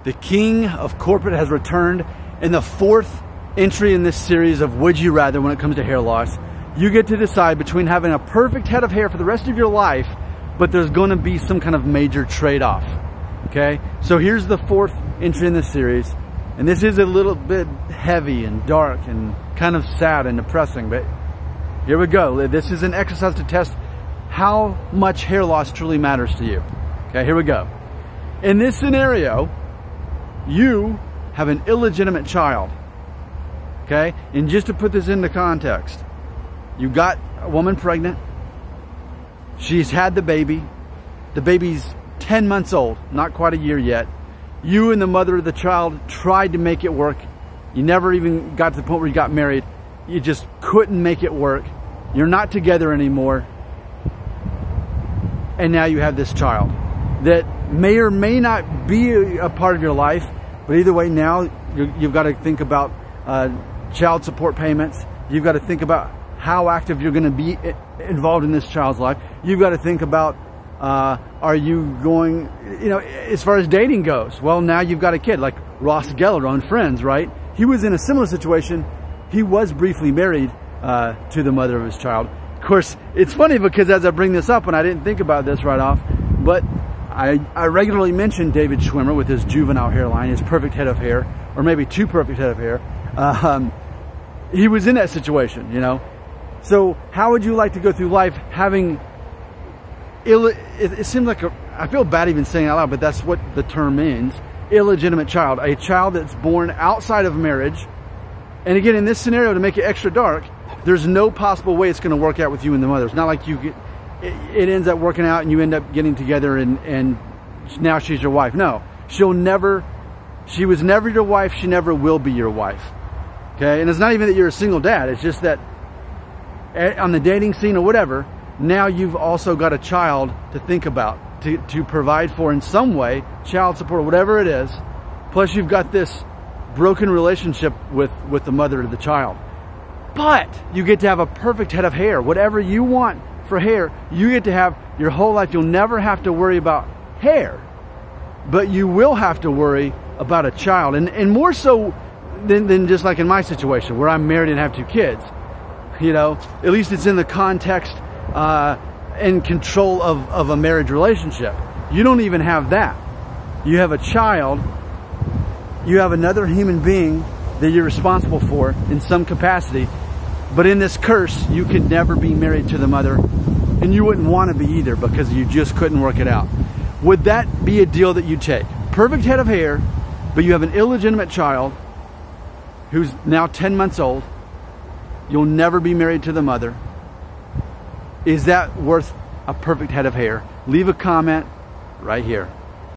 The king of corporate has returned in the 4th entry in this series of Would You Rather when it comes to hair loss. You get to decide between having a perfect head of hair for the rest of your life, but there's going to be some kind of major trade-off. Okay, so here's the 4th entry in this series, and this is a little bit heavy and dark and kind of sad and depressing, but here we go. This is an exercise to test how much hair loss truly matters to you. Okay, here we go. In this scenario, you have an illegitimate child. Okay, and just to put this into context, you got a woman pregnant, she's had the baby, the baby's 10 months old, not quite a year yet. You and the mother of the child tried to make it work. You never even got to the point where you got married. You just couldn't make it work. You're not together anymore. And now you have this child that may or may not be a part of your life, but either way now you've got to think about child support payments. You've got to think about how active you're going to be involved in this child's life. You've got to think about are you going, you know, as far as dating goes. Well, now you've got a kid, like Ross Geller on Friends, right? He was in a similar situation. He was briefly married to the mother of his child. Of course, it's funny because as I bring this up, and I didn't think about this right off, but I regularly mention David Schwimmer with his juvenile hairline, his perfect head of hair, or maybe too perfect head of hair. He was in that situation, you know. So how would you like to go through life having it seems like I feel bad even saying it out loud, but that's what the term means. Illegitimate child, a child that's born outside of marriage. And again, in this scenario, to make it extra dark, there's no possible way it's going to work out with you and the mother. It's not like you get, it ends up working out and you end up getting together and now she's your wife. No, she was never your wife. She never will be your wife. Okay, and it's not even that you're a single dad. It's just that on the dating scene or whatever, now you've also got a child to think about, to provide for in some way, child support, whatever it is. Plus you've got this broken relationship with the mother of the child. But you get to have a perfect head of hair. Whatever you want for hair, you get to have your whole life. You'll never have to worry about hair, but you will have to worry about a child. And more so than just like in my situation where I'm married and have 2 kids. You know, at least it's in the context and control of a marriage relationship. You don't even have that. You have a child. You have another human being that you're responsible for in some capacity. But in this curse, you could never be married to the mother, and you wouldn't want to be either because you just couldn't work it out. Would that be a deal that you take? Perfect head of hair, but you have an illegitimate child who's now 10 months old. You'll never be married to the mother. Is that worth a perfect head of hair? Leave a comment right here.